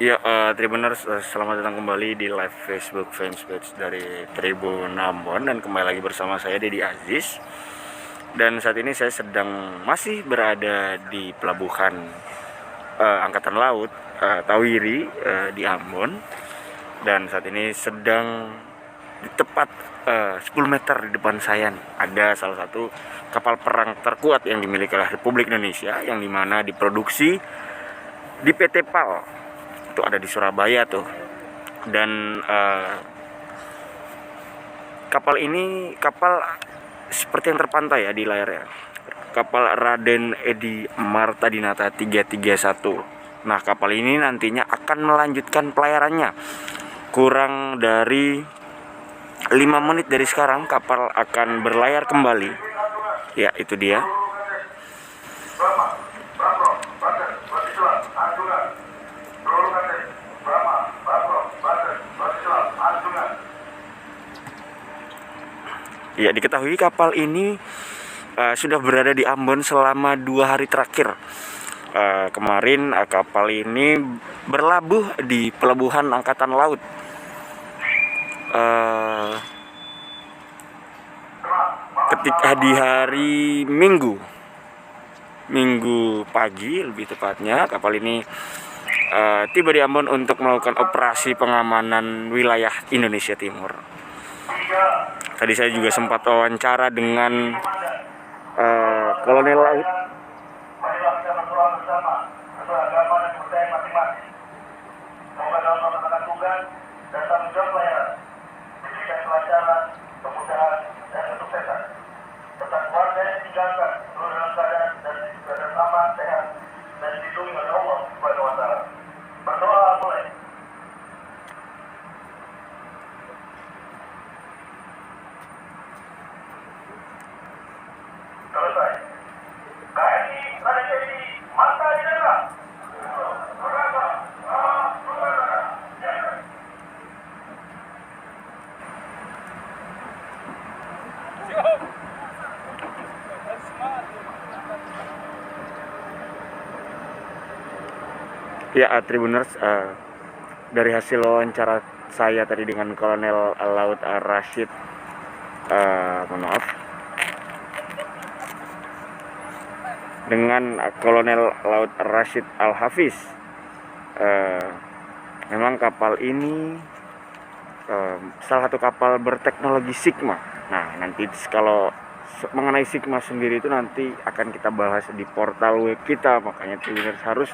Ya, Tribuners, selamat datang kembali di live Facebook fanpage dari Tribun Ambon, dan kembali lagi bersama saya Dedi Aziz. Dan saat ini saya sedang masih berada di pelabuhan Angkatan Laut Tawiri di Ambon, dan saat ini sedang di tepat 10 meter di depan saya nih, ada salah satu kapal perang terkuat yang dimiliki oleh Republik Indonesia, yang dimana diproduksi di PT PAL, itu ada di Surabaya tuh. Dan kapal ini seperti yang terpantau ya di layar ya, kapal Raden Edi Martadinata 331. Nah, kapal ini nantinya akan melanjutkan pelayarannya. Kurang dari 5 menit dari sekarang kapal akan berlayar kembali. Ya, itu dia. Ya, diketahui kapal ini sudah berada di Ambon selama 2 hari terakhir. Kemarin kapal ini berlabuh di pelabuhan Angkatan Laut. Ketika di hari Minggu pagi lebih tepatnya, kapal ini tiba di Ambon untuk melakukan operasi pengamanan wilayah Indonesia Timur. Tadi saya juga sempat wawancara dengan Kolonel Laut. Ya, Tribuners, dari hasil wawancara saya tadi dengan Kolonel Laut Rashid, dengan Kolonel Laut Rashid Al-Hafiz, memang kapal ini salah satu kapal berteknologi Sigma. Nah, nanti kalau mengenai Sigma sendiri itu nanti akan kita bahas di portal web kita, makanya Tribuners harus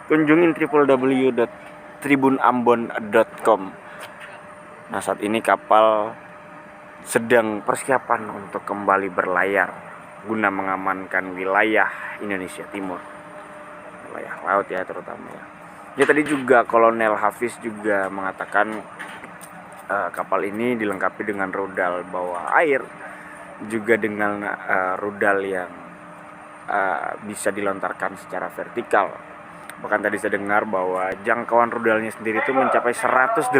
kunjungin www.tribunambon.com. Nah, saat ini kapal sedang persiapan untuk kembali berlayar guna mengamankan wilayah Indonesia Timur, wilayah laut ya terutama ya. Ya, tadi juga Kolonel Hafiz juga mengatakan kapal ini dilengkapi dengan rudal bawah air, juga dengan rudal yang bisa dilontarkan secara vertikal. Bahkan tadi saya dengar bahwa jangkauan rudalnya sendiri itu mencapai 180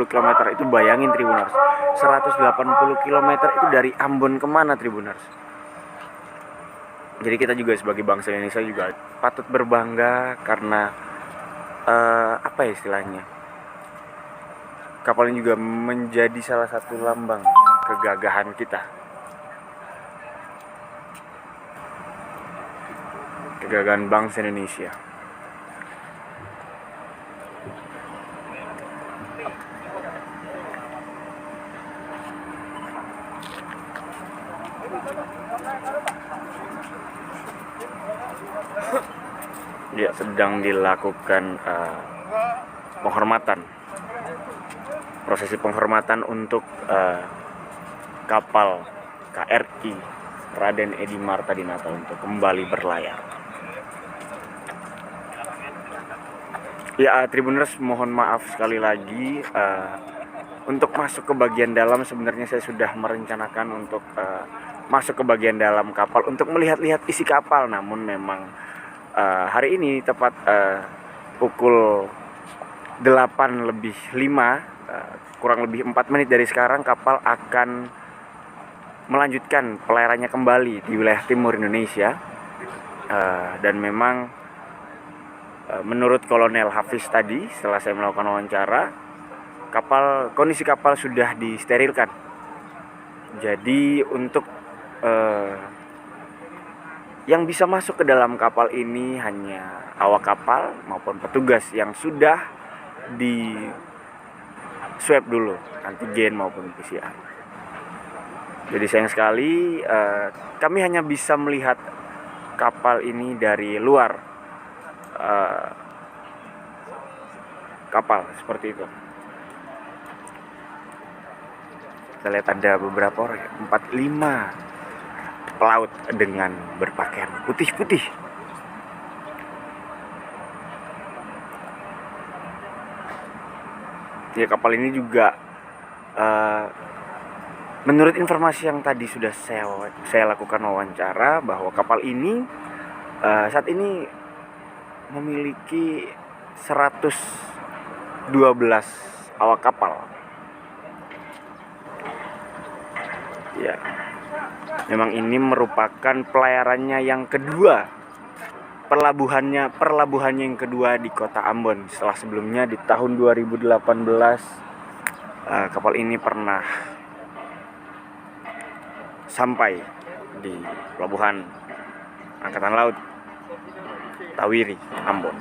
km. Itu bayangin Tribuners, 180 km itu dari Ambon kemana Tribuners. Jadi kita juga sebagai bangsa Indonesia juga patut berbangga karena apa ya istilahnya, kapal ini juga menjadi salah satu lambang kegagahan kita, kegagahan bangsa Indonesia. Ya, sedang dilakukan penghormatan, prosesi penghormatan untuk kapal KRI Raden Edi Martadinata untuk kembali berlayar. Ya, Tribuners, mohon maaf sekali lagi, untuk masuk ke bagian dalam sebenarnya saya sudah merencanakan untuk masuk ke bagian dalam kapal untuk melihat-lihat isi kapal, namun memang hari ini tepat pukul 8:05, kurang lebih 4 menit dari sekarang kapal akan melanjutkan pelayarannya kembali di wilayah timur Indonesia. Dan memang Menurut Kolonel Hafiz tadi, setelah saya melakukan wawancara, kondisi kapal sudah disterilkan. Jadi untuk yang bisa masuk ke dalam kapal ini hanya awak kapal maupun petugas yang sudah di swab dulu, antigen maupun PCR. Jadi sayang sekali kami hanya bisa melihat kapal ini dari luar kapal seperti itu. Kita lihat ada beberapa orang, 4-5 pelaut dengan berpakaian putih-putih. Ya, kapal ini juga menurut informasi yang tadi sudah saya lakukan wawancara, bahwa kapal ini saat ini memiliki 112 awak kapal. Ya, memang ini merupakan pelayarannya yang kedua, perlabuhannya yang kedua di kota Ambon. Setelah sebelumnya di tahun 2018 kapal ini pernah sampai di pelabuhan Angkatan Laut Tawiri, Ambon.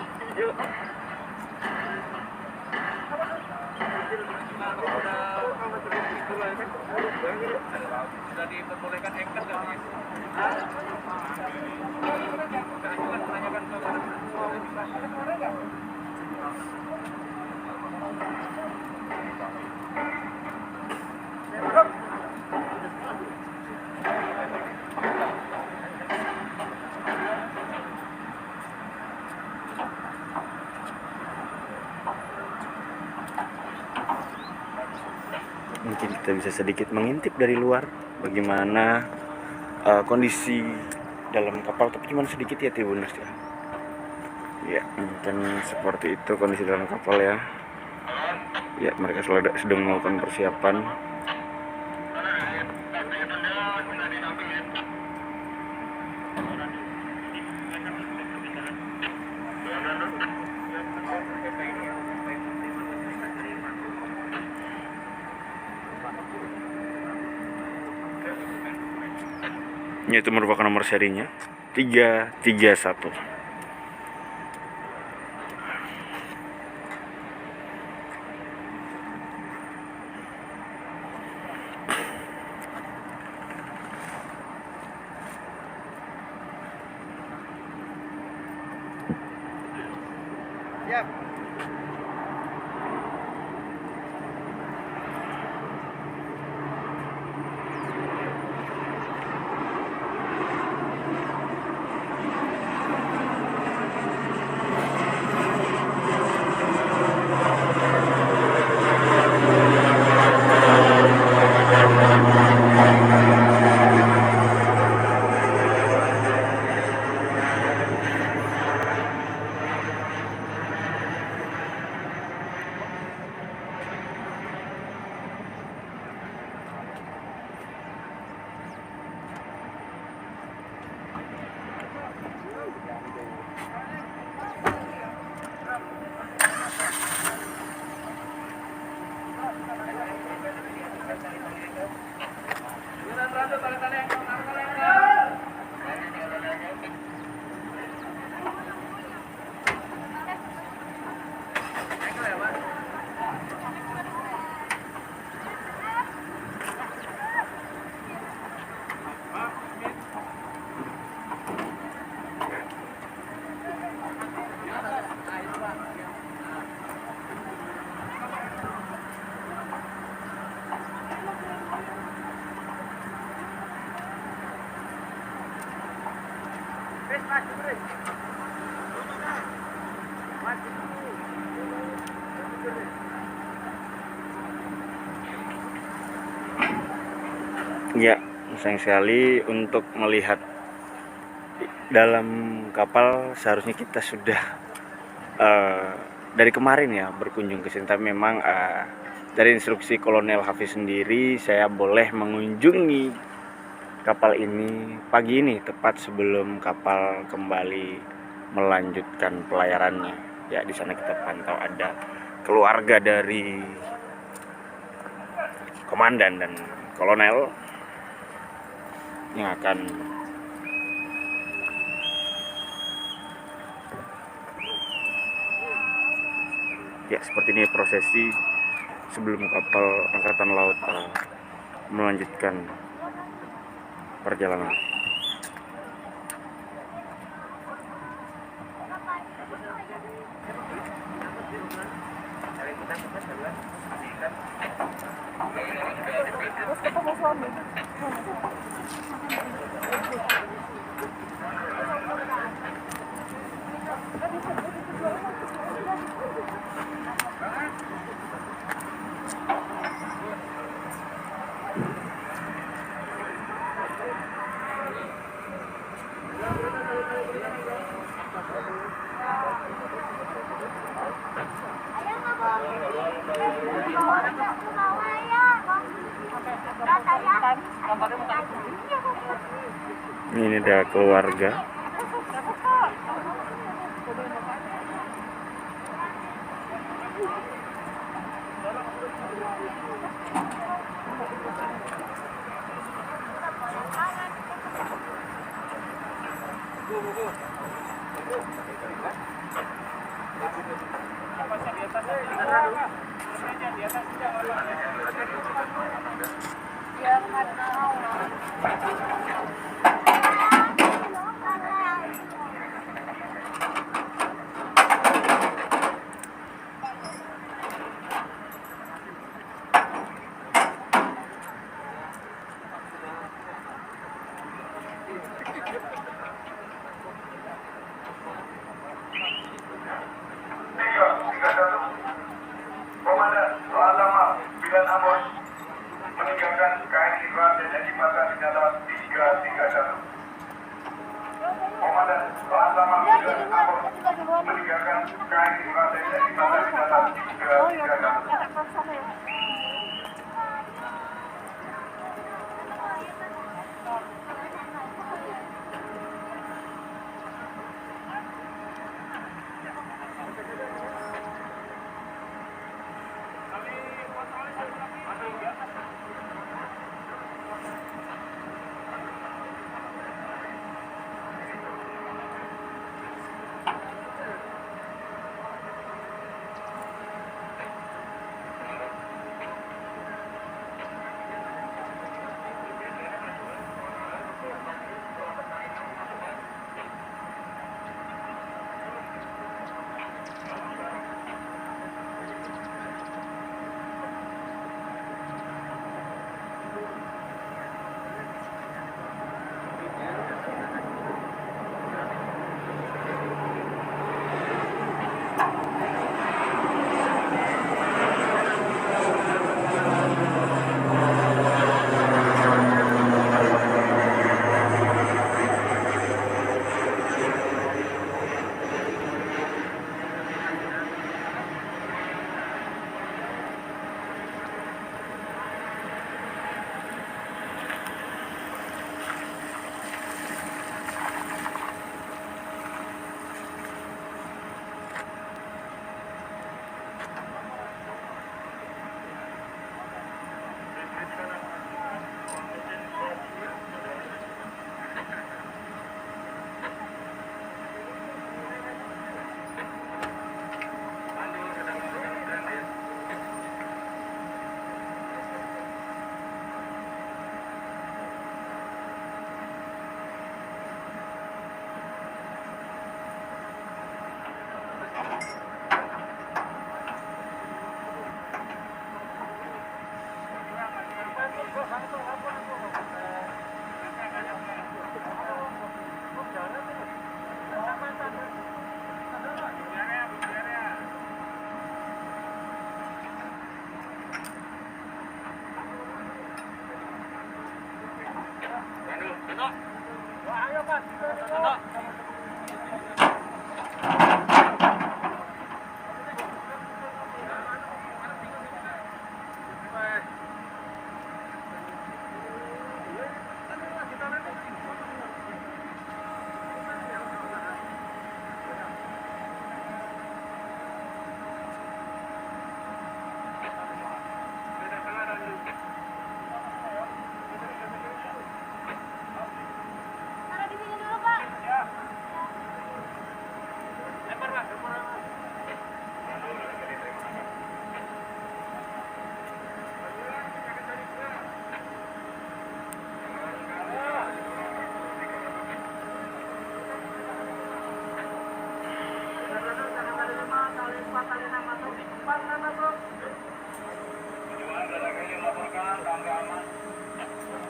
Sudah diperbolehkan anchor nggak nih? Mungkin kita bisa sedikit mengintip dari luar bagaimana kondisi dalam kapal, tapi cuma sedikit ya Tribuners ya. Ya, mungkin seperti itu kondisi dalam kapal ya. Ya, mereka sedang melakukan persiapan. Itu merupakan nomor serinya 331. Siap. Ya, sayang sekali untuk melihat dalam kapal. Seharusnya kita sudah dari kemarin ya berkunjung ke sini, tapi memang dari instruksi Kolonel Hafiz sendiri saya boleh mengunjungi kapal ini pagi ini, tepat sebelum kapal kembali melanjutkan pelayarannya. Ya, di sana kita pantau ada keluarga dari komandan dan kolonel yang akan ya, seperti ini prosesi sebelum kapal angkatan laut melanjutkan perjalanan. Terus ketemu suami. Ini ada keluarga. Komandan Lalamar 9 Amos meninggalkan KRI Raden Edi Mata Senjata 331. Komandan Lalamar 9 Amos meninggalkan KRI Raden Edi Mata Senjata 331.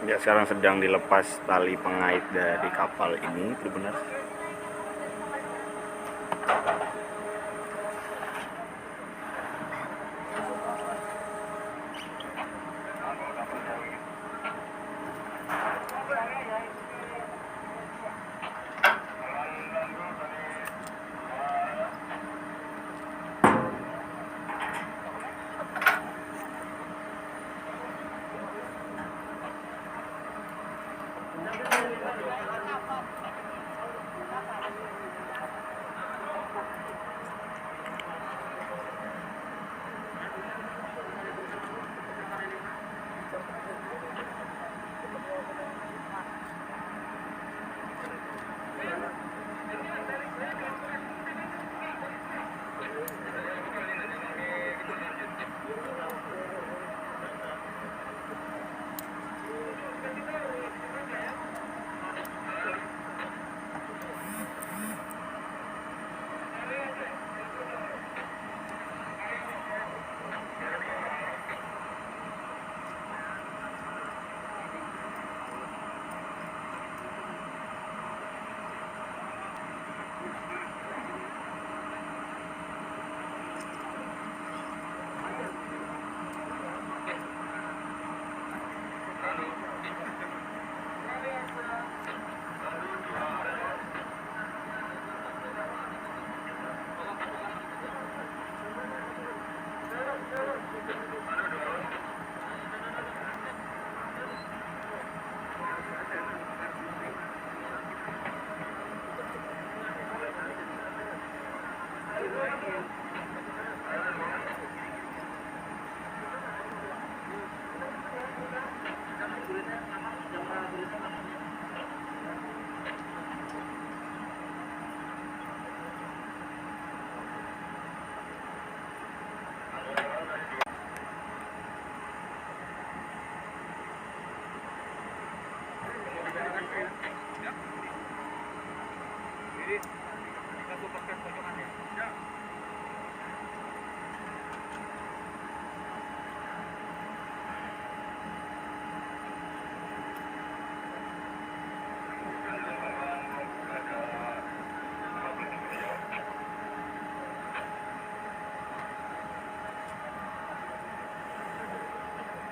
Ya, sekarang sedang dilepas tali pengait dari kapal ini, benar.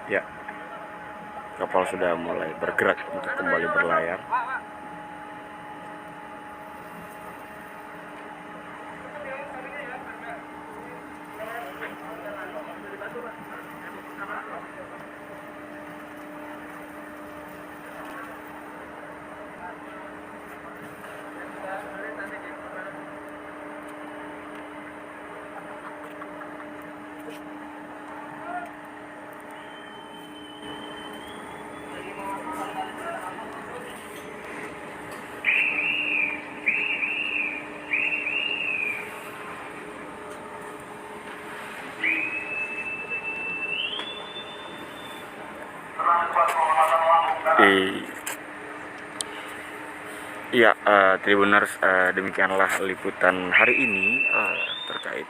Ya, kapal sudah mulai bergerak untuk kembali berlayar. Iya, Tribuners, demikianlah liputan hari ini terkait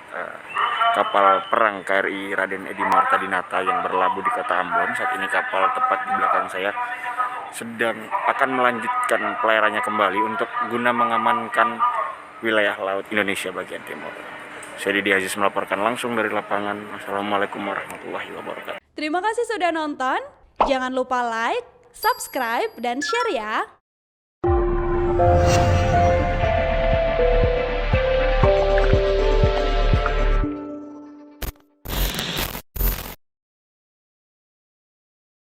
kapal perang KRI Raden Edi Marta Dinata yang berlabuh di kota Ambon. Saat ini kapal tepat di belakang saya sedang akan melanjutkan pelayarannya kembali untuk guna mengamankan wilayah laut Indonesia bagian timur. Saya Didi Aziz melaporkan langsung dari lapangan. Assalamualaikum warahmatullahi wabarakatuh. Terima kasih sudah nonton. Jangan lupa like, subscribe, dan share ya.